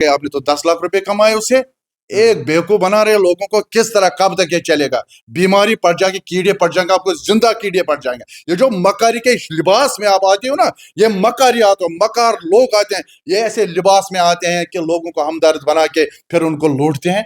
कि आपने तो 10 लाख रुपए कमाए उससे। एक बेवकूफ बना रहे लोगों को, किस तरह कब तक ये चलेगा? बीमारी पड़ जाएगी, कीड़े पड़ जाएंगे, आपको जिंदा कीड़े पड़ जाएंगे। ये जो मकारी के लिबास में आप आते हो ना, ये मकारी आते हो, मकार लोग आते हैं, ये ऐसे लिबास में आते हैं कि लोगों को हमदर्द बना के फिर उनको लूटते हैं।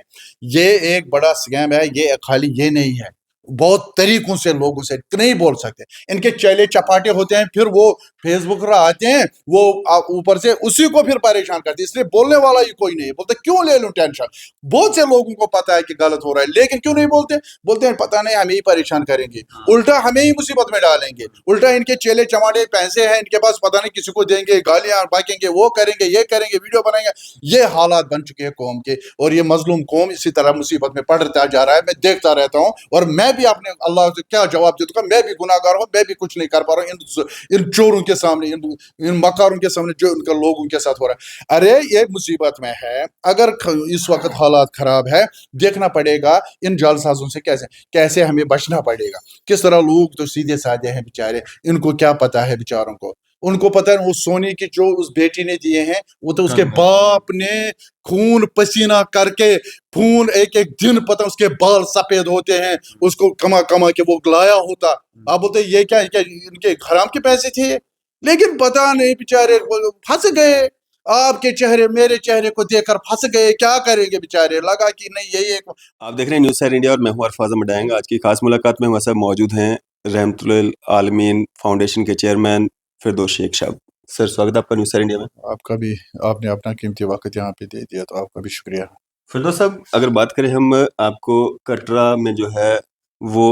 ये एक बड़ा स्कैम है। ये खाली ये नहीं है, बहुत तरीकों से लोगों से नहीं बोल सकते। इनके चेले चपाटे होते हैं, फिर वो फेसबुक पर आते हैं, वो ऊपर से उसी को फिर परेशान करते हैं, इसलिए बोलने वाला ही कोई नहीं है। बोलते क्यों ले लूं टेंशन? बहुत से लोगों को पता है कि गलत हो रहा है, लेकिन क्यों नहीं बोलते? बोलते हैं पता नहीं, हमें ही परेशान करेंगे, उल्टा हमें ही मुसीबत में डालेंगे, उल्टा इनके चेले चमाटे पैसे हैं इनके पास, पता नहीं किसी को देंगे, गालियां बाकेंगे, वो करेंगे, ये करेंगे, वीडियो बनाएंगे। ये हालात बन चुके हैं कौम के, और ये मजलूम कौम इसी तरह मुसीबत में पड़ता जा रहा है। मैं देखता रहता हूँ, और मैं भी अपने अल्लाह से क्या जवाब देता हूँ? मैं भी गुनाहगार हूँ, मैं भी कुछ नहीं कर पा रहा हूँ इन चोरों के सामने, इन मकारों के सामने जो इनका लोगों के साथ हो रहा है। अरे ये मुसीबत में है, अगर इस वक्त हालात खराब है, देखना पड़ेगा इन जालसाजों से कैसे कैसे हमें बचना पड़ेगा। किस तरह लोग तो सीधे साधे हैं बेचारे, इनको क्या पता है बेचारों को? उनको पता है वो सोने की जो उस बेटी ने दिए हैं, वो तो उसके बाप ने खून पसीना करके, खून एक एक दिन पता उसके बाल सफेद होते हैं, उसको कमा कमा के वो लाया होता। आप बोलते ये क्या इनके हराम के पैसे थे ये? लेकिन पता नहीं बेचारे फंस गए। आपके चेहरे मेरे चेहरे को देखकर फंस गए, क्या करेंगे बेचारे? लगा कि नहीं यही एक। आप देख रहे हैं न्यूज़ सैर इंडिया और मैं हूं अरफाज मडाएंग। आज की खास मुलाकात में हमारे साथ मौजूद हैं रहमतुल आलमीन फाउंडेशन के चेयरमैन फिरदौस शेख साहब। सर स्वागत है आपका न्यूज़ सैर इंडिया में। आपका भी, आपने अपना कीमती वक्त यहाँ पे दे दिया, तो आपका भी शुक्रिया। फिरदौस साहब, अगर बात करें हम, आपको कटरा में जो है वो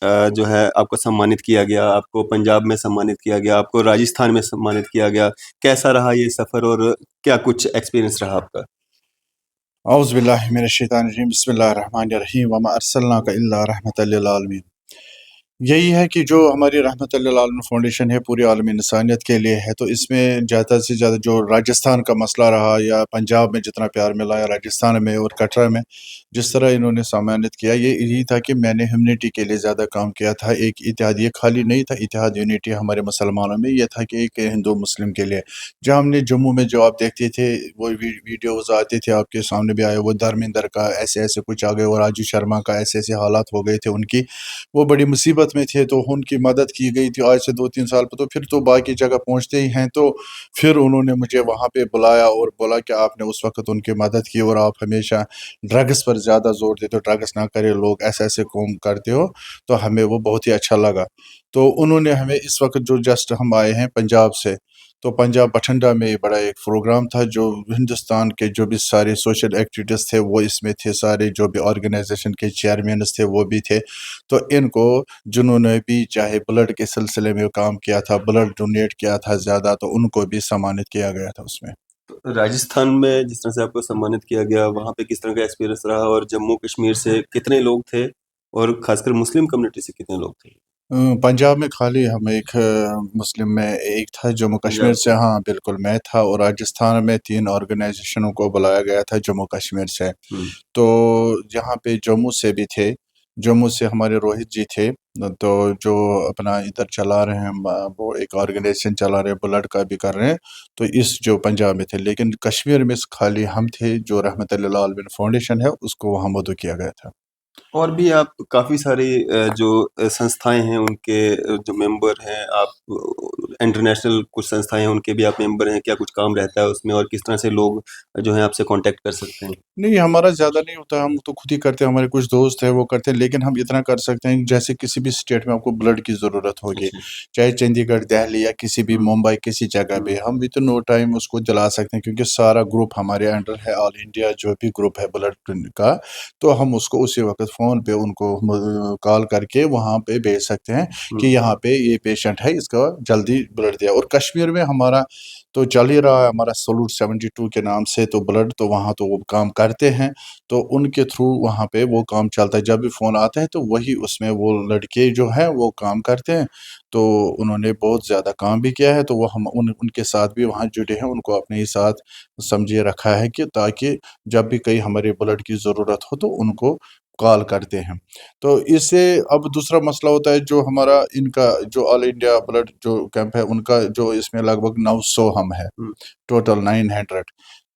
जो है आपको सम्मानित किया गया, आपको पंजाब में सम्मानित किया गया, आपको राजस्थान में सम्मानित किया गया। कैसा रहा ये सफ़र और क्या कुछ एक्सपीरियंस रहा आपका? औज़ु बिल्लाहि मिनश शैतानिर रजीम, बिस्मिल्लाहिर रहमानिर रहीम, वमा अर्सलनाका इल्ला रहमतल लिल आलमीन। यही है कि जो हमारी रहमतुल लिल आलमीन फाउंडेशन है, पूरी आलमी इंसानियत के लिए है। तो इसमें ज़्यादा से ज़्यादा जो राजस्थान का मसला रहा, या पंजाब में जितना प्यार मिला, या राजस्थान में और कटरा में जिस तरह इन्होंने सम्मानित किया, ये यही था कि मैंने ह्यूमनिटी के लिए ज़्यादा काम किया था। एक इत्तेहाद, ये खाली नहीं था इत्तेहाद यूनिटी हमारे मुसलमानों में, ये था कि एक हिंदू मुस्लिम के लिए। जहाँ हमने जम्मू में जो आप देखते थे वो वीडियोज़ आते थे, आपके सामने भी आए, वो धर्मेंद्र का ऐसे ऐसे कुछ आ गए, और राजू शर्मा का ऐसे ऐसे हालात हो गए थे उनकी, वो बड़ी मुसीबत में थे, तो उनकी मदद की गई थी आज से 2-3 साल पर। तो फिर तो बाकी जगह पहुंचते ही हैं, तो फिर उन्होंने मुझे वहाँ पे बुलाया और बोला कि आपने उस वक्त उनकी मदद की, और आप हमेशा ड्रग्स पर ज़्यादा जोर देते हो, ड्रग्स ना करे लोग, ऐसे ऐसे काम करते हो। तो हमें वो बहुत ही अच्छा लगा। तो उन्होंने हमें इस वक्त जो जस्ट हम आए हैं पंजाब से, तो पंजाब बठिंडा में बड़ा एक प्रोग्राम था, जो हिंदुस्तान के जो भी सारे सोशल एक्टिविटीज़ थे वो इसमें थे, सारे जो भी ऑर्गेनाइजेशन के चेयरमैन थे वो भी थे। तो इनको जिन्होंने भी चाहे ब्लड के सिलसिले में काम किया था, ब्लड डोनेट किया था ज़्यादा, तो उनको भी सम्मानित किया गया था उसमें। तो राजस्थान में जिस तरह से आपको सम्मानित किया गया, वहाँ पे किस तरह का एक्सपीरियंस रहा, और जम्मू कश्मीर से कितने लोग थे, और खासकर मुस्लिम कम्युनिटी से कितने लोग थे? पंजाब में खाली हम एक मुस्लिम में एक था, जम्मू कश्मीर से, हाँ बिल्कुल मैं था। और राजस्थान में 3 ऑर्गेनाइजेशनों को बुलाया गया था जम्मू कश्मीर से। तो यहाँ पे जम्मू से भी थे, जम्मू से हमारे रोहित जी थे, तो जो अपना इधर चला रहे हैं, वो एक ऑर्गेनाइजेशन चला रहे हैं, ब्लड का भी कर रहे हैं। तो इस जो पंजाब में थे, लेकिन कश्मीर में खाली हम थे, जो रहमतुल लिल आलमीन फाउंडेशन है उसको वहाँ मदऊ किया गया था। और भी आप काफ़ी सारी जो संस्थाएं हैं उनके जो मेंबर हैं आप, इंटरनेशनल कुछ संस्थाएं हैं उनके भी आप मेंबर हैं। क्या कुछ काम रहता है उसमें, और किस तरह से लोग जो हैं आपसे कांटेक्ट कर सकते हैं? नहीं, हमारा ज़्यादा नहीं होता, हम तो खुद ही करते हैं, हमारे कुछ दोस्त हैं वो करते हैं। लेकिन हम इतना कर सकते हैं, जैसे किसी भी स्टेट में आपको ब्लड की ज़रूरत होगी, अच्छा। चाहे चंडीगढ़, दिल्ली, या किसी भी मुंबई, किसी जगह पे, हम विद नो टाइम उसको दिला सकते हैं, क्योंकि सारा ग्रुप हमारे अंडर है, ऑल इंडिया जो भी ग्रुप है ब्लड का। तो हम उसको उसी वक्त फ़ोन पे उनको कॉल करके वहाँ पे भेज सकते हैं कि यहाँ पे ये पेशेंट है, इसका जल्दी ब्लड दिया। और कश्मीर में हमारा तो चल ही रहा है, हमारा सॉल्यूट 72 के नाम से, तो ब्लड तो वहाँ तो वो काम करते हैं, तो उनके थ्रू वहाँ पे वो काम चलता है। जब भी फ़ोन आता है तो वही उसमें वो लड़के जो हैं वो काम करते हैं। तो उन्होंने बहुत ज़्यादा काम भी किया है, तो वो हम उनके साथ भी वहाँ जुड़े हैं, उनको अपने ही साथ समझिए रखा है, कि ताकि जब भी कहीं हमारे ब्लड की ज़रूरत हो तो उनको कॉल करते हैं। तो इससे अब दूसरा मसला होता है जो हमारा इनका जो ऑल इंडिया ब्लड जो कैंप है उनका जो इसमें लगभग 900 हम है हम्म, टोटल 900।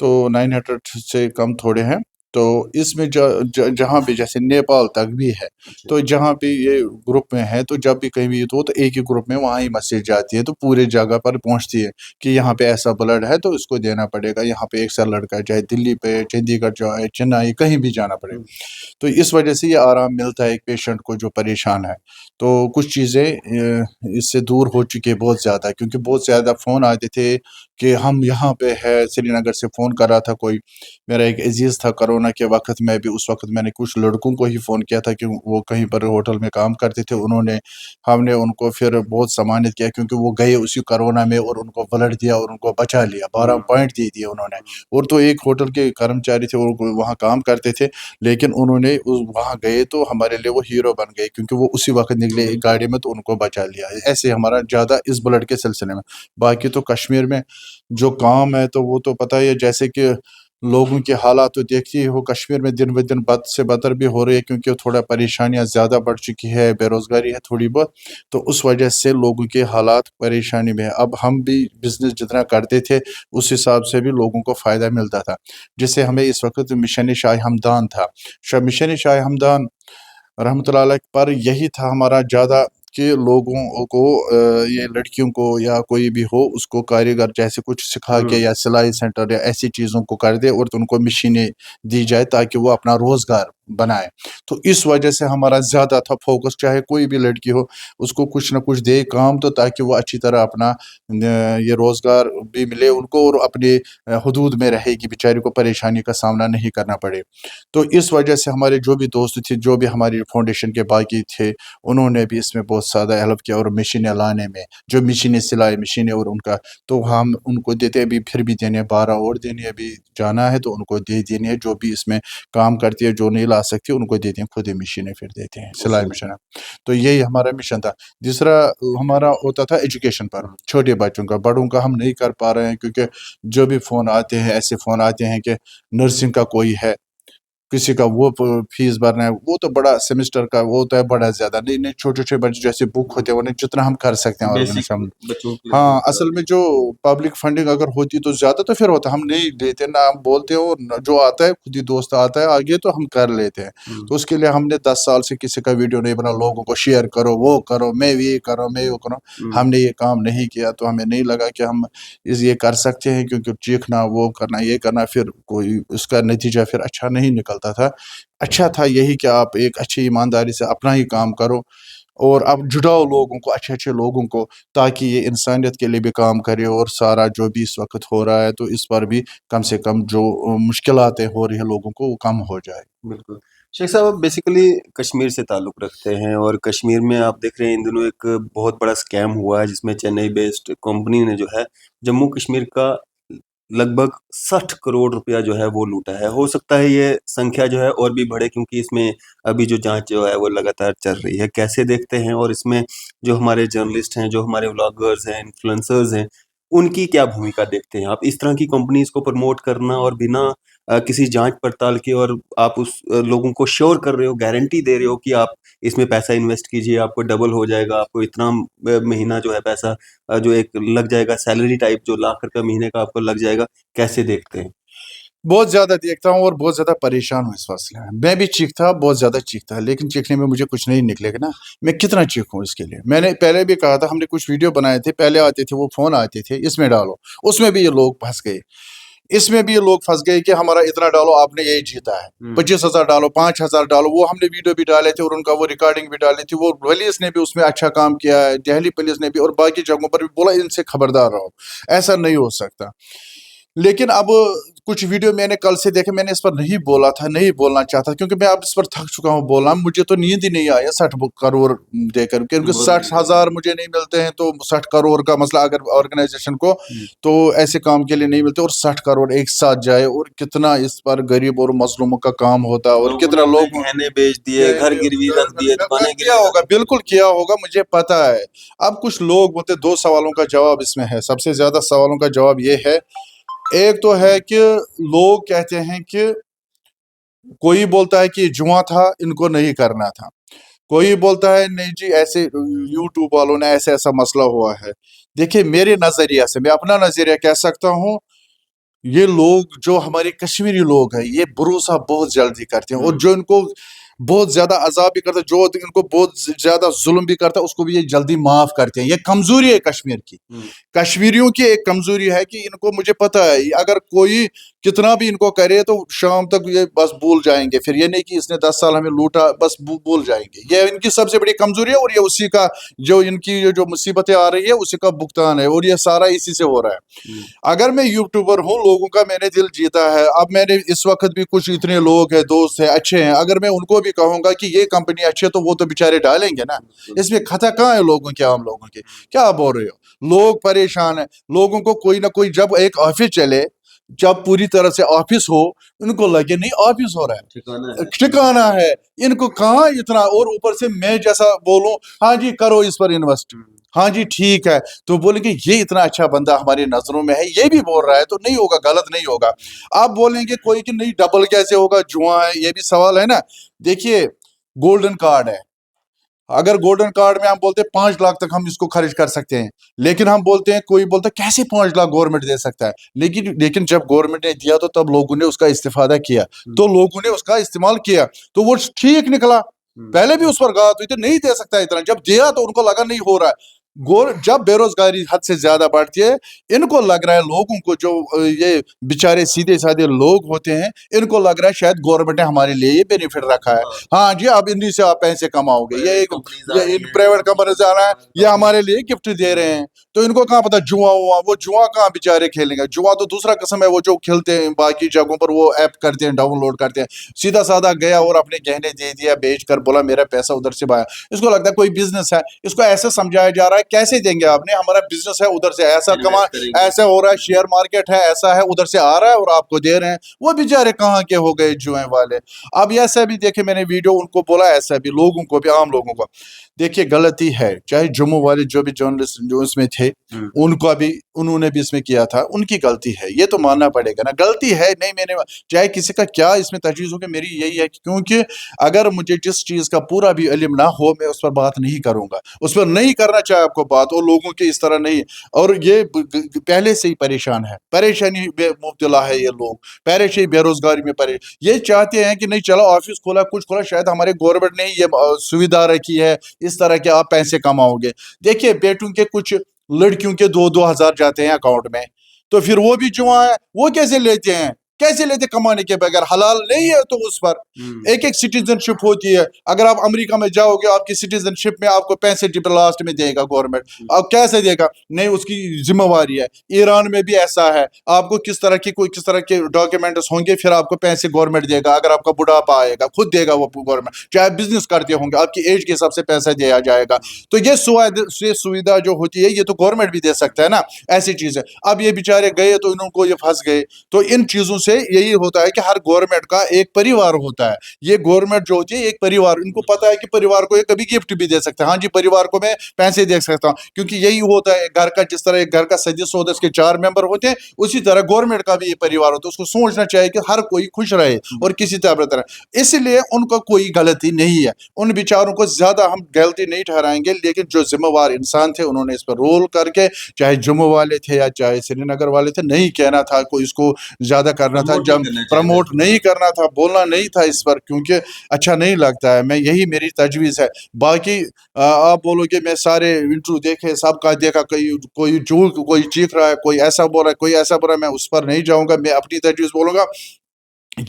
तो 900 से कम थोड़े हैं। तो इसमें जहाँ भी जैसे नेपाल तक भी है, अच्छा तो जहाँ भी ये ग्रुप में है तो जब भी कहीं भी हो तो एक ही ग्रुप में वहाँ ही मैसेज जाती है तो पूरे जगह पर पहुँचती है कि यहाँ पे ऐसा ब्लड है तो इसको देना पड़ेगा, यहाँ पे एक सा लड़का है, चाहे दिल्ली पे चंडीगढ़ जाए चेन्नई कहीं भी जाना पड़ेगा। हम्म, तो इस वजह से ये आराम मिलता है एक पेशेंट को जो परेशान है। तो कुछ चीज़ें इससे दूर हो चुकी है बहुत ज़्यादा, क्योंकि बहुत ज़्यादा फ़ोन आते थे कि हम यहाँ पे है, श्रीनगर से फ़ोन कर रहा था कोई, मेरा एक अजीज़ था कोरोना के वक्त में भी, उस वक्त मैंने कुछ लड़कों को ही फ़ोन किया था कि वो कहीं पर होटल में काम करते थे, हमने उनको फिर बहुत सम्मानित किया क्योंकि वो गए उसी कोरोना में और उनको ब्लड दिया और उनको बचा लिया, 12 पॉइंट दे दिए उन्होंने। और तो एक होटल के कर्मचारी थे, वो वहाँ काम करते थे, लेकिन उन्होंने वहाँ गए तो हमारे लिए वो हीरो बन गए क्योंकि वो उसी वक्त निकले एक गाड़ी में तो उनको बचा लिया। ऐसे हमारा ज़्यादा इस ब्लड के सिलसिले में। बाकी तो कश्मीर में जो काम है तो वो तो पता ही है, जैसे कि लोगों के हालात तो देखिए हो, कश्मीर में दिन ब दिन बद से बदतर भी हो रही है क्योंकि थोड़ा परेशानियां ज़्यादा बढ़ चुकी है, बेरोज़गारी है थोड़ी बहुत, तो उस वजह से लोगों के हालात परेशानी में है। अब हम भी बिज़नेस जितना करते थे उस हिसाब से भी लोगों को फ़ायदा मिलता था। जैसे हमें इस वक्त मिशन शाह हमदान था, मिशन शाह हमदान रहमतुल्लाह अलैह पर यही था हमारा ज़्यादा कि लोगों को ये लड़कियों को या कोई भी हो उसको कारीगर जैसे कुछ सिखा के या सिलाई सेंटर या ऐसी चीज़ों को कर दे और तो उनको मशीनें दी जाए ताकि वो अपना रोज़गार बनाए। तो इस वजह से हमारा ज़्यादा था फोकस, चाहे कोई भी लड़की हो उसको कुछ ना कुछ दे काम तो ताकि वो अच्छी तरह अपना ये रोज़गार भी मिले उनको और अपने हदूद में रहेगी, बेचारी को परेशानी का सामना नहीं करना पड़े। तो इस वजह से हमारे जो भी दोस्त थे, जो भी हमारी फाउंडेशन के बाकी थे, उन्होंने भी इसमें बहुत ज़्यादा हेल्प किया और मशीनें लाने में, जो मशीनें सिलाई मशीनें और उनका, तो हम उनको देते हैं, अभी फिर भी देने 12 और देने, अभी जाना है तो उनको दे देनी है, जो भी इसमें काम करती है जो नहीं ला सकती उनको देते हैं, खुद ही मशीनें फिर देते हैं सिलाई अच्छा मशीन। तो यही हमारा मिशन था। दूसरा हमारा होता था एजुकेशन पर, छोटे बच्चों का, बड़ों का हम नहीं कर पा रहे हैं क्योंकि जो भी फ़ोन आते हैं ऐसे फ़ोन आते हैं कि नर्सिंग का कोई है, किसी का वो फीस भरना है, वो तो बड़ा सेमेस्टर का वो होता है बड़ा ज़्यादा, नहीं नहीं छोटे छोटे बच्चे जैसे बुक होते हैं उन्हें जितना हम कर सकते हैं बेसिक ऑर्गेनाइजेशन। बच्चों के लिए हाँ, बहुत असल में जो पब्लिक फंडिंग अगर होती तो ज़्यादा तो फिर होता, हम नहीं देते ना, हम बोलते हैं और जो आता है खुद ही दोस्त आता है आगे तो हम कर लेते हैं। तो उसके लिए हमने 10 साल से किसी का वीडियो नहीं बना, लोगों को शेयर करो वो करो मैं ये करो मैं वो करो, हमने ये काम नहीं किया। तो हमें नहीं लगा कि हम ये कर सकते हैं क्योंकि चीखना वो करना ये करना फिर कोई उसका नतीजा फिर अच्छा नहीं निकलता था। अच्छा था यही कि आप एक अच्छी ईमानदारी से अपना ही काम करो और आप जुड़ाओ लोगों को, अच्छे अच्छे लोगों को, ताकि ये इंसानियत के लिए भी काम करे और सारा जो भी इस वक्त हो रहा है तो इस पर भी कम से कम जो मुश्किलातें हो रही है लोगों को वो कम हो जाए। बिल्कुल। शेख साहब आप बेसिकली कश्मीर से ताल्लुक़ रखते हैं और कश्मीर में आप देख रहे हैं इन दिनों एक बहुत बड़ा स्कैम हुआ है जिसमें चेन्नई बेस्ड कंपनी ने जो है जम्मू कश्मीर का लगभग 60 करोड़ रुपया जो है वो लूटा है। हो सकता है ये संख्या जो है और भी बढ़े क्योंकि इसमें अभी जो जाँच जो है वो लगातार चल रही है। कैसे देखते हैं और इसमें जो हमारे जर्नलिस्ट हैं, जो हमारे व्लॉगर्स हैं, इन्फ्लुएंसर्स हैं, उनकी क्या भूमिका देखते हैं आप? इस तरह की कंपनीज़ को प्रमोट करना और बिना किसी जाँच पड़ताल के और आप उस लोगों को श्योर कर रहे हो, गारंटी दे रहे हो कि आप इसमें पैसा इन्वेस्ट कीजिए, आपको डबल हो जाएगा, आपको इतना महीना जो है पैसा जो एक लग जाएगा सैलरी टाइप जो लाख रुपया महीने का आपको लग जाएगा, कैसे देखते हैं? बहुत ज़्यादा देखता हूँ और बहुत ज़्यादा परेशान हूँ इस फैसले में। मैं भी चीखता, बहुत ज़्यादा चीखता, लेकिन चीखने में मुझे कुछ नहीं निकलेगा ना, मैं कितना चीखूँ इसके लिए। मैंने पहले भी कहा था, हमने कुछ वीडियो बनाए थे, पहले आते थे वो फ़ोन आते थे इसमें डालो, उसमें भी ये लोग फंस गए। इसमें भी ये लोग फंस गए कि हमारा इतना डालो आपने यही जीता है, 25,000 डालो 5,000 डालो। वो हमने वीडियो भी डाले थे और उनका वो रिकॉर्डिंग भी डाली थी, वो पुलिस ने भी उसमें अच्छा काम किया है, दिल्ली पुलिस ने भी और बाकी जगहों पर भी बोला इनसे खबरदार रहो, ऐसा नहीं हो सकता। लेकिन अब कुछ वीडियो मैंने कल से देखे, मैंने इस पर नहीं बोला था, नहीं बोलना चाहता क्योंकि मैं अब इस पर थक चुका हूँ बोलना, मुझे तो नींद ही नहीं आया 60 करोड़ देकर, क्योंकि बहुत 60,000 मुझे नहीं मिलते हैं तो 60 करोड़ का मसला अगर ऑर्गेनाइजेशन को तो ऐसे काम के लिए नहीं मिलते, और 60 करोड़ एक साथ जाए और कितना इस पर गरीब और मजलूमों का काम होता है और लोगों कितना ने अपने लोग गहने बेच दिए, घर गिरवी रख दिए, दुकानें किया गिरवी रख होगा, बिल्कुल किया होगा, मुझे पता है। अब कुछ लोग बोलते, 2 सवालों का जवाब इसमें है, सबसे ज्यादा सवालों का जवाब ये है। एक तो है कि लोग कहते हैं कि کوئی بولتا ہے کہ یہ جواں تھا, ان کو نہیں کرنا تھا, کوئی بولتا ہے نہیں جی ایسے یوٹیوب والوں نے ایسا مسئلہ ہوا ہے. دیکھیے میرے نظریہ سے, میں اپنا نظریہ کہہ سکتا ہوں, یہ لوگ جو ہمارے کشمیری لوگ ہیں یہ بھروسہ بہت جلدی کرتے ہیں, اور جو ان کو بہت زیادہ عذاب بھی کرتا ہے, جو ان کو بہت زیادہ ظلم بھی کرتا ہے, اس کو بھی یہ جلدی معاف کرتے ہیں. یہ کمزوری ہے کشمیر کی, کشمیریوں کی ایک کمزوری ہے کہ ان کو, مجھے پتا ہے اگر کوئی کتنا بھی ان کو کرے تو شام تک یہ بس بھول جائیں گے, پھر یہ نہیں کہ اس نے 10 سال ہمیں لوٹا, بس بھول جائیں گے. یہ ان کی سب سے بڑی کمزوری ہے, اور یہ اسی کا جو ان کی جو مصیبتیں آ رہی ہے اسی کا بھگتان ہے, اور یہ سارا اسی سے ہو رہا ہے. اگر میں یوٹیوبر ہوں, لوگوں کا میں نے دل جیتا ہے, اب میں نے اس وقت بھی کچھ اتنے لوگ ہیں, دوست ہیں اچھے ہیں, اگر میں ان کو بھی کہوں گا کہ یہ کمپنی اچھی ہے تو وہ تو بیچارے ڈالیں گے نا. اس میں خطا کہاں ہے لوگوں کے, عام لوگوں کے؟ کیا بول رہے ہو؟ لوگ پریشان ہیں, لوگوں کو کوئی نہ کوئی, جب ایک آفس چلے, جب پوری طرح سے آفس ہو, ان کو لگے نہیں آفس ہو رہا ہے, ٹھکانا ہے, ان کو کہاں اتنا. اور اوپر سے میں جیسا بولوں ہاں جی کرو اس پر انویسٹ, ہاں جی ٹھیک ہے, تو بولیں گے یہ اتنا اچھا بندہ ہماری نظروں میں ہے, یہ بھی بول رہا ہے تو نہیں ہوگا, غلط نہیں ہوگا. آپ بولیں گے کوئی کہ نہیں ڈبل کیسے ہوگا, جواں ہے, یہ بھی سوال ہے نا. دیکھیے گولڈن کارڈ ہے, اگر گولڈن کارڈ میں ہم بولتے ہیں 5 لاکھ تک ہم اس کو خرچ کر سکتے ہیں, لیکن ہم بولتے ہیں, کوئی بولتا ہے کیسے 5 لاکھ گورنمنٹ دے سکتا ہے, لیکن جب گورنمنٹ نے دیا تو تب لوگوں نے اس کا استفادہ کیا, تو لوگوں نے اس کا استعمال کیا, تو وہ ٹھیک نکلا. پہلے بھی اس پر گات ہوئی تھی نہیں دے سکتا اتنا, جب دیا تو ان کو لگا نہیں ہو رہا ہے. جب بے روزگاری حد سے زیادہ بڑھتی ہے, ان کو لگ رہا ہے, لوگوں کو جو یہ بیچارے سیدھے سادے لوگ ہوتے ہیں, ان کو لگ رہا ہے شاید گورنمنٹ نے ہمارے لیے یہ بینیفٹ رکھا ہے, ہاں جی اب انہیں سے آپ پیسے کماؤ گے, یہ پرائیویٹ کمپنیز آ رہا ہے, یہ ہمارے لیے گفٹ دے رہے ہیں. تو ان کو کہاں پتا جواں ہوا, وہ جواں کہاں بیچارے کھیلیں گے, جواں تو دوسرا قسم ہے, وہ جو کھیلتے ہیں باقی جگہوں پر, وہ ایپ کرتے ہیں, ڈاؤن لوڈ کرتے ہیں, سیدھا سادہ گیا اور اپنے گہنے دے دیا, بیچ کر بولا میرا پیسہ ادھر سے بایا. اس کو لگتا ہے کوئی بزنس ہے, اس کو ایسے سمجھایا جا رہا ہے کیسے دیں گے آپ نے, ہمارا بزنس ہے, ادھر سے ایسا کما, ایسا ہو رہا ہے, شیئر مارکیٹ ہے, ایسا ہے, ادھر سے آ رہا ہے اور آپ کو دے رہے ہیں. وہ بیچارے کہاں کے ہو گئے جوئیں والے. اب ایسا بھی دیکھے میں نے ویڈیو, ان کو بولا ایسا بھی, لوگوں کو بھی, عام لوگوں کو, دیکھیے غلطی ہے, چاہے جموں والے جو بھی جرنلسٹ جو اس میں تھے, ان کو بھی, انہوں نے بھی اس میں کیا تھا, ان کی غلطی ہے, یہ تو ماننا پڑے گا نا, غلطی ہے. نہیں میں نے, چاہے کسی کا کیا اس میں تجویز ہو, کہ میری یہی ہے, کیونکہ اگر مجھے جس چیز کا پورا بھی علم نہ ہو, میں اس پر بات نہیں کروں گا, اس پر نہیں کرنا چاہے آپ کو بات, اور لوگوں کے اس طرح نہیں. اور یہ پہلے سے ہی پریشان ہے, پریشانی میں مبتلا ہے یہ لوگ, پہلے سے ہی بے روزگاری میں یہ چاہتے ہیں کہ نہیں چلو آفس کھولا, کچھ کھولا, شاید ہمارے گورنمنٹ نے یہ سویدھا رکھی ہے اس طرح کے آپ پیسے کماؤ گے. دیکھیے بیٹوں کے کچھ لڑکیوں کے 2,000 جاتے ہیں اکاؤنٹ میں, تو پھر وہ بھی جواں ہے, وہ کیسے لیتے ہیں, کیسے لیتے کمانے کے بغیر, حلال نہیں ہے تو اس پر ایک سٹیزن شپ ہوتی ہے. اگر آپ امریکہ میں جاؤ گے, آپ کی سٹیزن شپ میں آپ کو 65 لاسٹ میں دے گا گورنمنٹ, آپ کیسے دے گا, نہیں اس کی ذمہ واری ہے. ایران میں بھی ایسا ہے, آپ کو کس طرح کے ڈاکیومنٹس ہوں گے, پھر آپ کو پیسے گورنمنٹ دے گا. اگر آپ کا بڑھاپا آئے گا خود دے گا وہ گورنمنٹ, چاہے بزنس کرتے ہوں گے, آپ کی ایج کے حساب سے پیسہ دیا جائے گا. تو یہ سویدھا جو ہوتی ہے یہ تو گورنمنٹ بھی دے سکتا ہے نا, ایسی چیز ہے. اب یہ بیچارے گئے تو انہوں کو یہ پھنس گئے. تو ان چیزوں سے یہی ہوتا ہے کہ ہر گورنمنٹ کا ایک پریوار ہوتا ہے. یہ گورنمنٹ جو ہوتی ہے ایک پریوار, ان کو پتا ہے کہ پریوار کو یہ کبھی گفٹ بھی دے سکتا ہے, ہاں جی پریوار کو میں پیسے دے سکتا ہوں, کیونکہ یہی ہوتا ہے گھر کا, جس طرح ایک گھر کا سدسیہ ہوتا ہے اس کے 4 ممبر ہوتے ہیں, اسی طرح گورنمنٹ کا بھی یہ پریوار ہوتا ہے. اس کو سوچنا چاہیے کہ ہر کوئی خوش رہے اور کسی طرح, اس لیے ان کو کوئی غلطی نہیں ہے. ان بیچاروں کو زیادہ ہم غلطی نہیں ٹھہرائیں گے, لیکن جو ذمہ وار انسان تھے انہوں نے اس پر رول کر کے, چاہے جموں والے تھے یا چاہے سری نگر والے تھے, نہیں کہنا تھا کوئی اس کو زیادہ کرنا تھا, جب پروموٹ نہیں کرنا تھا, بولنا نہیں تھا اس پر, کیونکہ اچھا نہیں لگتا ہے. میں یہی میری تجویز ہے. باقی آپ بولو کہ میں سارے انٹرویو دیکھے, سب کا دیکھا, کوئی جھوٹ, کوئی چیخ رہا ہے, کوئی ایسا بول رہا ہے, کوئی ایسا بول رہا ہے, میں اس پر نہیں جاؤں گا. میں اپنی تجویز بولوں گا,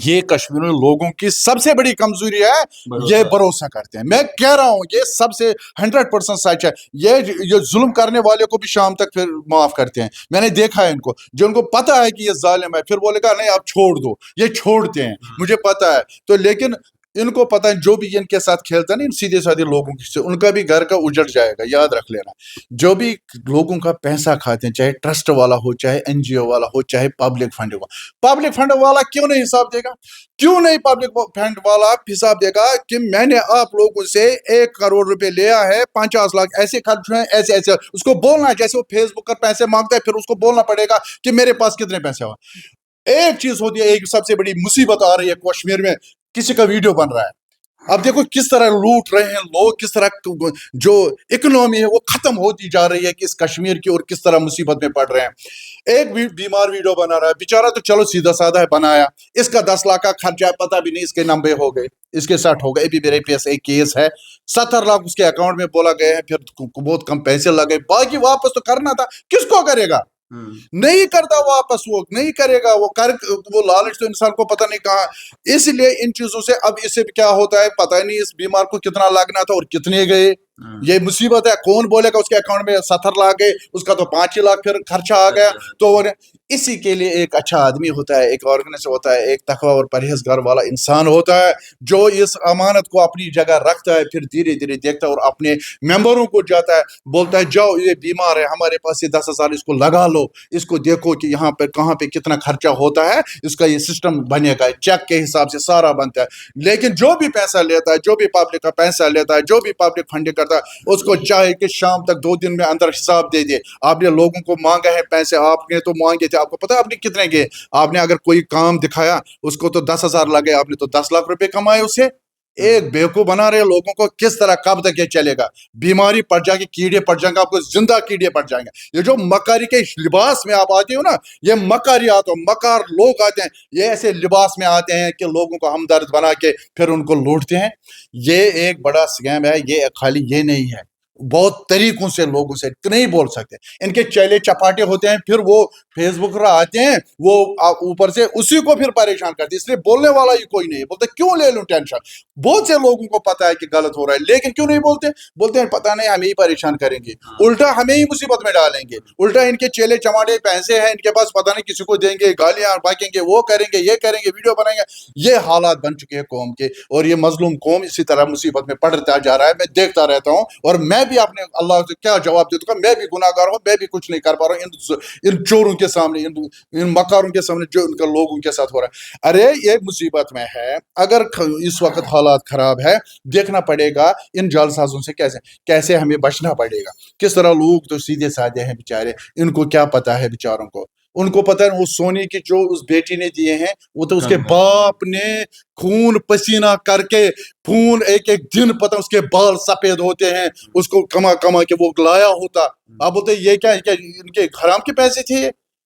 یہ کشمیری لوگوں کی سب سے بڑی کمزوری ہے, یہ بھروسہ کرتے ہیں. میں کہہ رہا ہوں یہ سب سے 100% سچ ہے. یہ ظلم کرنے والے کو بھی شام تک پھر معاف کرتے ہیں. میں نے دیکھا ہے ان کو, جو ان کو پتا ہے کہ یہ ظالم ہے, پھر بولے گا نہیں آپ چھوڑ دو, یہ چھوڑتے ہیں, مجھے پتا ہے. تو لیکن ان کو پتا ہے جو بھی ان کے ساتھ کھیلتا ہے نا, ان سیدھے سادھے لوگوں سے, ان کا بھی گھر کا اجڑ جائے گا, یاد رکھ لینا. جو بھی لوگوں کا پیسہ کھاتے ہیں, چاہے ٹرسٹ والا ہو, چاہے NGO والا ہو, چاہے پبلک فنڈ ہو, پبلک فنڈ والا کیوں نہیں حساب دے گا, کیوں نہیں پبلک فنڈ والا حساب دے گا کہ میں نے آپ لوگوں سے 1 کروڑ روپے لیا ہے, 50 لاکھ ایسے خرچ ہوئے, ایسے ایسے. اس کو بولنا ہے, جیسے وہ فیس بک پر پیسے مانگتا ہے, پھر اس کو بولنا پڑے گا کہ میرے پاس کتنے پیسے ہوا. ایک چیز ہوتی ہے, ایک سب سے بڑی مصیبت آ رہی ہے کشمیر میں, किसी का वीडियो बन रहा है। अब देखो किस तरह लूट रहे हैं लोग, किस तरह जो इकोनॉमी है वो खत्म होती जा रही है कि इस कश्मीर की, और किस तरह मुसीबत में पड़ रहे हैं। एक भी बीमार वीडियो बना रहा है बेचारा, तो चलो सीधा साधा है बनाया, इसका 10 लाख का खर्चा है, पता भी नहीं इसके 90 हो गए, इसके 60 हो गए। अभी मेरे पास एक केस है 70 लाख उसके अकाउंट में बोला गया है, फिर बहुत कम पैसे लगे, बाकी वापस तो करना था, किसको करेगा? नहीं करता वापस, वो नहीं करेगा, वो लालच तो इंसान को पता नहीं कहाँ। इसलिए इन चीजों से अब इससे क्या होता है पता ही नहीं, इस बीमार को कितना लगना था और कितने गए, ये मुसीबत है। कौन बोलेगा उसके अकाउंट में 70 लाख गए, उसका तो 5 ही लाख फिर खर्चा आ गया। तो इसी के लिए एक अच्छा आदमी होता है, एक ऑर्गेनाइजर होता है, एक तकवा और परहेजगार वाला इंसान होता है, जो इस अमानत को अपनी जगह रखता है, फिर धीरे धीरे देखता है और अपने मेंबरों को जाता है, बोलता है जाओ ये बीमार है, हमारे पास ये 10,000 इसको लगा लो, इसको देखो कि यहाँ पे कहाँ पे कितना खर्चा होता है, इसका ये सिस्टम बनेगा, चेक के हिसाब से सारा बनता है। लेकिन जो भी पैसा लेता है, जो भी पब्लिक का पैसा लेता है, जो भी पब्लिक फंडिंग करता है, उसको चाहे कि शाम तक 2 दिन में अंदर हिसाब दे दे। आपने लोगों को मांगा है पैसे, आपने तो मांगे थे, आपको पता है आपने कितने गए? आपने अगर कोई काम दिखाया, उसको तो 10,000 लगे, आपने तो 10 लाख रुपए कमाए उससे। एक बेवकूफ बना रहे लोगों को, किस तरह कब तक ये चलेगा? बीमारी पड़ जाएगी, कीड़े पड़ जाएंगे, आपको जिंदा कीड़े पड़ जाएंगे। ये जो मकारी के लिबास में आप आते हो ना, ये मकारी आते हो, मकार लोग आते हैं, ये ऐसे लिबास में आते हैं कि लोगों को हमदर्द बना के फिर उनको लूटते हैं। ये एक बड़ा स्कैम है, ये खाली ये नहीं है, बहुत तरीकों से लोगों से नहीं बोल सकते। इनके चेले चपाटे होते हैं, फिर वो फेसबुक पर आते हैं, वो ऊपर से उसी को फिर परेशान करते हैं, इसलिए बोलने वाला ही कोई नहीं। बोलते क्यों ले लूं टेंशन? बहुत से लोगों को पता है कि गलत हो रहा है, लेकिन क्यों नहीं बोलते? बोलते हैं पता नहीं, हमें ही परेशान करेंगे, उल्टा हमें ही मुसीबत में डालेंगे, उल्टा इनके चेले चमाटे पैसे हैं इनके पास, पता नहीं किसी को देंगे, गालियां बाकेंगे, वो करेंगे, ये करेंगे, वीडियो बनाएंगे। ये हालात बन चुके हैं कौम के, और ये मजलूम कौम इसी तरह मुसीबत में पड़ता जा रहा है। मैं देखता रहता हूँ, और मैं भी अपने अल्लाह से क्या जवाब दे दूंगा? मैं भी गुनाहगार हूँ, मैं भी कुछ नहीं कर पा रहा हूँ इन चोरों के सामने, इन मकारों के सामने जो इनका लोगों के साथ हो रहा है। अरे ये मुसीबत में है, अगर इस वक्त हालात खराब है, देखना पड़ेगा इन जालसाजों से कैसे कैसे हमें बचना पड़ेगा। किस तरह लोग तो सीधे साधे हैं बेचारे, इनको क्या पता है बेचारों को? उनको पता है वो सोने की जो उस बेटी ने दिए हैं, वो तो उसके बाप ने खून पसीना करके, खून एक एक दिन, पता उसके बाल सफेद होते हैं, उसको कमा कमा के वो लाया होता। अब बोलते ये क्या इनके हराम के पैसे थे?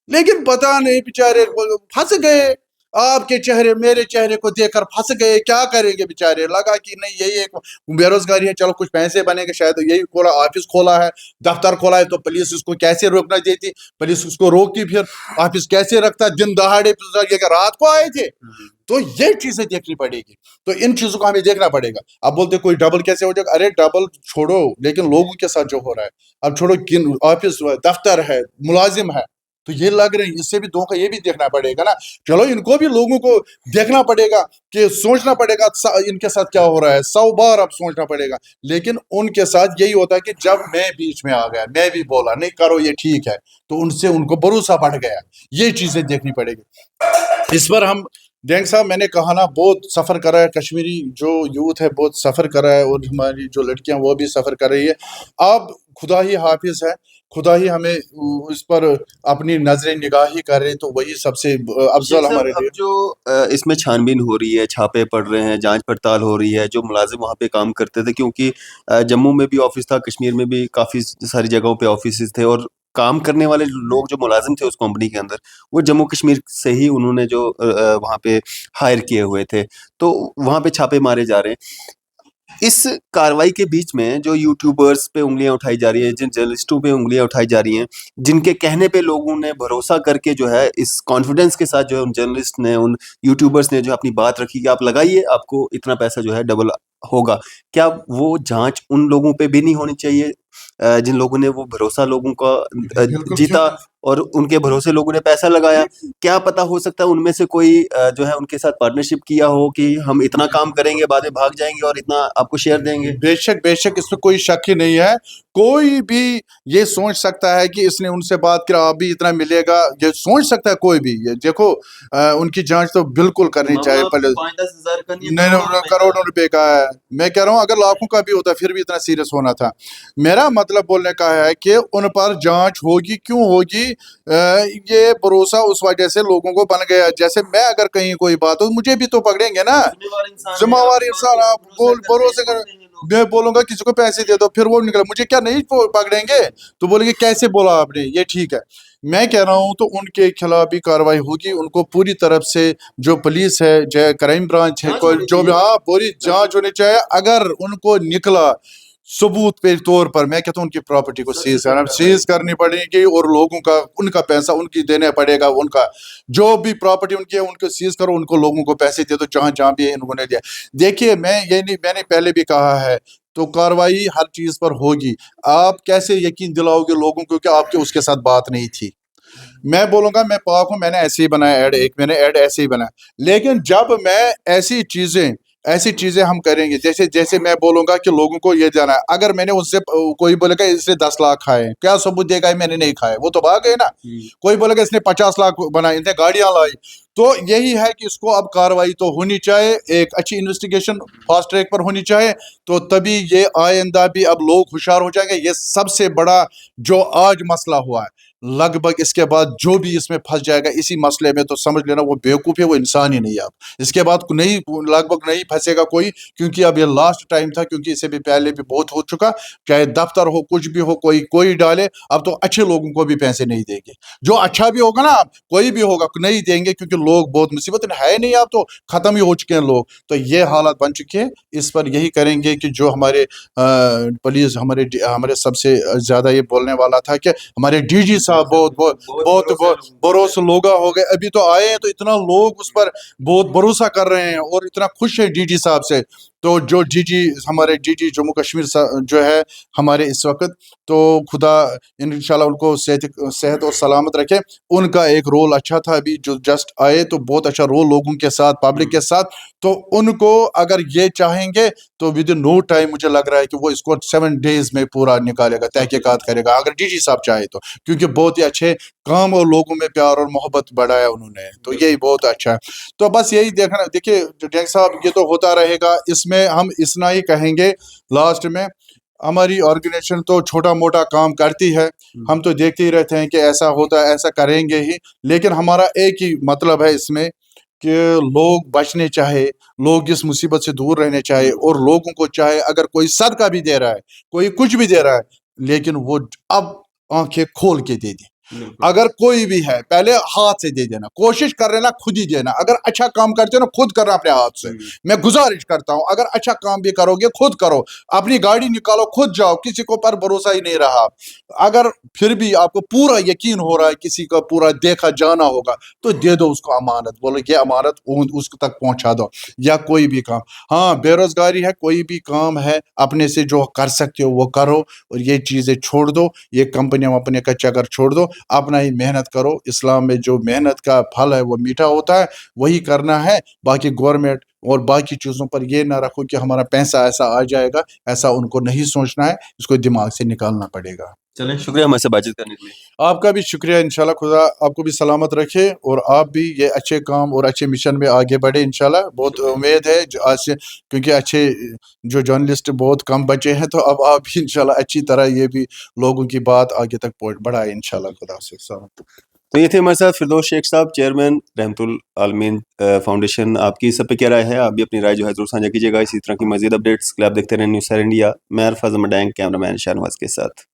लेकिन पता नहीं बेचारे फंस गए, आपके चेहरे मेरे चेहरे को देखकर फंस गए। क्या करेंगे बेचारे? लगा कि नहीं यही एक बेरोजगारी है, चलो कुछ पैसे बनेंगे, शायद यही खोला, ऑफिस खोला है, दफ्तर खोला है, तो पुलिस उसको कैसे रोकना देती? पुलिस उसको रोकती, फिर ऑफिस कैसे रखता? दिन दहाड़े रात को आए थे। तो ये चीजें देखनी पड़ेगी, तो इन चीजों को हमें देखना पड़ेगा। अब बोलते कोई डबल कैसे हो जाएगा? अरे डबल छोड़ो, लेकिन लोगों के साथ जो हो रहा है, अब छोड़ो, किन ऑफिस दफ्तर है, मुलाजिम है, तो ये लग रही, इससे भी धोखा, ये भी देखना पड़ेगा ना। चलो इनको भी लोगों को देखना पड़ेगा, कि सोचना पड़ेगा इनके साथ क्या हो रहा है, 100 बार अब सोचना पड़ेगा। लेकिन उनके साथ यही होता है कि जब मैं बीच में आ गया, मैं भी बोला नहीं करो ये ठीक है, तो उनसे उनको भरोसा बढ़ गया। ये चीजें देखनी पड़ेगी। इस पर हम जैंग साहब, मैंने कहा ना, बहुत सफ़र करा है, कश्मीरी जो यूथ है बहुत सफ़र करा है, और हमारी जो लड़कियां वो भी सफ़र कर रही है। अब खुदा ही हाफिज है, खुदा ही हमें इस पर अपनी नजर निगाही कर रहे, तो वही सबसे अफजल हमारे लिए। जो इसमें छानबीन हो रही है, छापे पड़ रहे हैं, जांच पड़ताल हो रही है, जो मुलाजिम वहाँ पे काम करते थे, क्योंकि जम्मू में भी ऑफिस था, कश्मीर में भी काफ़ी सारी जगहों पे ऑफिस थे, और काम करने वाले लोग जो मुलाजिम थे उस कंपनी के अंदर, वो जम्मू कश्मीर से ही उन्होंने जो वहाँ पे हायर किए हुए थे, तो वहाँ पे छापे मारे जा रहे हैं। इस कार्रवाई के बीच में जो यूट्यूबर्स पे उंगलियां उठाई जा रही है, जिन जर्नलिस्टों पे उंगलियां उठाई जा रही हैं, जिनके कहने पे लोगों ने भरोसा करके जो है इस कॉन्फिडेंस के साथ जो है उन जर्नलिस्ट ने, उन यूट्यूबर्स ने जो अपनी बात रखी कि आप लगाइए, आपको इतना पैसा जो है डबल होगा, क्या वो जांच उन लोगों पे भी नहीं होनी चाहिए जिन लोगों ने वो भरोसा लोगों का जीता और उनके भरोसे लोगों ने पैसा लगाया? क्या पता, हो सकता है उनमें से कोई जो है उनके साथ पार्टनरशिप किया हो कि हम इतना काम करेंगे, बाद में भाग जाएंगे और इतना आपको शेयर देंगे। बेशक बेशक, इसमें कोई शक ही नहीं है। कोई भी ये सोच सकता है कि इसने उनसे बात किया अभी इतना मिलेगा, ये सोच सकता है कोई भी। ये देखो उनकी जांच तो बिल्कुल करनी चाहिए। पहले 5-10 हज़ार का नहीं, नहीं, करोड़ों रुपए का है। मैं कह रहा हूँ अगर लाखों का भी होता फिर भी इतना सीरियस होना था। मेरा मतलब बोलने का है कि उन पर जांच होगी, क्यों होगी? ये भरोसा उस वजह से लोगों को बन गया, जैसे मैं अगर कहीं कोई बात हो मुझे भी तो पकड़ेंगे ना, जिम्मेवार इंसान आप बोल भरोसे कर, मैं बोलूंगा किसी को पैसे दे दो, फिर वो निकला मुझे क्या नहीं पकड़ेंगे, तो बोलेंगे कैसे बोला आपने, ये ठीक है। मैं कह रहा हूँ तो उनके खिलाफ भी कार्रवाई होगी, उनको पूरी तरफ से जो पुलिस है, जो क्राइम ब्रांच है, कोई जो भी, हाँ पूरी जांच होनी चाहिए। अगर उनको निकला सबूत पे तौर पर, मैं कहता हूँ उनकी प्रॉपर्टी को सीज करनी पड़ेगी, और लोगों का उनका पैसा उनकी देना पड़ेगा, उनका जो भी प्रॉपर्टी उनकी है उनको सीज करो, उनको लोगों को पैसे दे दो जहाँ जहाँ भी इन्होंने दिया। देखिए मैं ये नहीं, मैंने पहले भी कहा है, तो कार्रवाई हर चीज पर होगी। आप कैसे यकीन दिलाओगे लोगों को कि आपके उसके साथ बात नहीं थी? मैं बोलूंगा मैं पाक हूं, मैंने ऐसे ही बनाया ऐड, एक मैंने ऐड ऐसे ही बनाया, लेकिन जब मैं ऐसी चीजें हम करेंगे, जैसे जैसे मैं बोलूंगा कि लोगों को ये जाना है, अगर मैंने उससे कोई बोलेगा इसने 10 लाख खाए, क्या सबूत देगा मैंने नहीं खाए, वो तो भाग गए ना। कोई बोलेगा इसने 50 लाख बनाए, इसने गाड़ियां लाई, तो यही है कि इसको अब कार्रवाई तो होनी चाहिए, एक अच्छी इन्वेस्टिगेशन फास्ट ट्रैक पर होनी चाहिए, तो तभी ये आइंदा भी अब लोग होशियार हो जाएंगे। ये सबसे बड़ा जो आज मसला हुआ है, लगभग इसके बाद जो भी इसमें फंस जाएगा इसी मसले में, तो समझ लेना वो बेवकूफ़ है, वो इंसान ही नहीं है। अब इसके बाद नहीं, लगभग नहीं फंसेगा कोई, क्योंकि अब ये लास्ट टाइम था, क्योंकि इससे भी पहले भी बहुत हो चुका, चाहे दफ्तर हो कुछ भी हो, कोई डाले, अब तो अच्छे लोगों को भी पैसे नहीं देंगे, जो अच्छा भी होगा ना कोई भी होगा नहीं देंगे, क्योंकि लोग बहुत मुसीबत में है नहीं, अब तो खत्म ही हो चुके हैं लोग, तो ये हालत बन चुकी है। इस पर यही करेंगे कि जो हमारे पुलिस, हमारे सबसे ज्यादा ये बोलने वाला था कि हमारे डीजी साहब बहुत भरोसा लोग हो गए, अभी तो आए हैं तो इतना लोग उस पर बहुत भरोसा कर रहे हैं और इतना खुश है डीजी साहब से। तो जो हमारे डीजी जम्मू कश्मीर जो है हमारे इस वक्त, तो खुदा इंशाल्लाह उनको सेहत और सलामत रखे। उनका एक रोल अच्छा था, अभी जो जस्ट आए तो बहुत अच्छा रोल लोगों के साथ, पब्लिक के साथ, तो उनको अगर ये चाहेंगे तो विद इन नो टाइम मुझे लग रहा है कि वो इसको 7 डेज में पूरा निकालेगा, तहकीकात करेगा, अगर डीजी साहब चाहे तो, क्योंकि बहुत ही अच्छे काम और लोगों में प्यार और मोहब्बत बढ़ाया उन्होंने, तो यही बहुत अच्छा है। तो बस यही देखना, देखिए डैंग साहब ये तो होता रहेगा, इसमें हम इतना ही कहेंगे लास्ट में, हमारी ऑर्गेनाइजेशन तो छोटा मोटा काम करती है, हम तो देखते ही रहते हैं कि ऐसा होता है, ऐसा करेंगे ही, लेकिन हमारा एक ही मतलब है इसमें कि लोग बचने चाहे, लोग इस मुसीबत से दूर रहने चाहे, और लोगों को चाहे अगर कोई सदका भी दे रहा है, कोई कुछ भी दे रहा है, लेकिन वो अब आंखें खोल के दे दे। अगर कोई भी है पहले हाथ से दे देना, कोशिश कर रहे ना खुद ही देना, अगर अच्छा काम करते हो ना खुद करना अपने हाथ से। मैं गुजारिश करता हूं अगर अच्छा काम भी करोगे खुद करो, अपनी गाड़ी निकालो खुद जाओ, किसी को पर भरोसा ही नहीं रहा। अगर फिर भी आपको पूरा यकीन हो रहा है किसी का पूरा देखा जाना होगा, तो दे दो उसको अमानत, बोलो ये अमानत उसको तक पहुंचा दो, या कोई भी काम। हाँ बेरोजगारी है, कोई भी काम है अपने से जो कर सकते हो वो करो, और ये चीजें छोड़ दो, ये कंपनियां अपने का चक्कर छोड़ दो, अपना ही मेहनत करो। इस्लाम में जो मेहनत का फल है वो मीठा होता है, वही करना है। बाकी गवर्नमेंट और बाकी चीज़ों पर ये ना रखो कि हमारा पैसा ऐसा आ जाएगा, ऐसा उनको नहीं सोचना है, इसको दिमाग से निकालना पड़ेगा। चलें, शुक्रिया हमारे से बातचीत करने के लिए। आपका भी शुक्रिया, इंशाल्लाह खुदा आपको भी सलामत रखे, और आप भी ये अच्छे काम और अच्छे मिशन में आगे बढ़े इंशाल्लाह। बहुत उम्मीद है आज से, क्योंकि अच्छे जो जर्नलिस्ट बहुत कम बचे हैं, तो अब आप भी इंशाल्लाह अच्छी तरह ये भी लोगों की बात आगे तक बढ़ाए इंशाल्लाह। खुदा से सलामत। तो ये थे हमारे साथ फिरदौस शेख साहब, चेयरमैन रहमतुल आलमीन फाउंडेशन। आपकी सब पे क्या राय है? आप भी अपनी राय जो है जरूर साझा कीजिएगा। इसी तरह की मजीद अपडेट्स के लिए आप देखते रहें न्यूज़ सैर इंडिया। मैं अरफाज मडैंग, कैमरामैन शाहनवाज के साथ।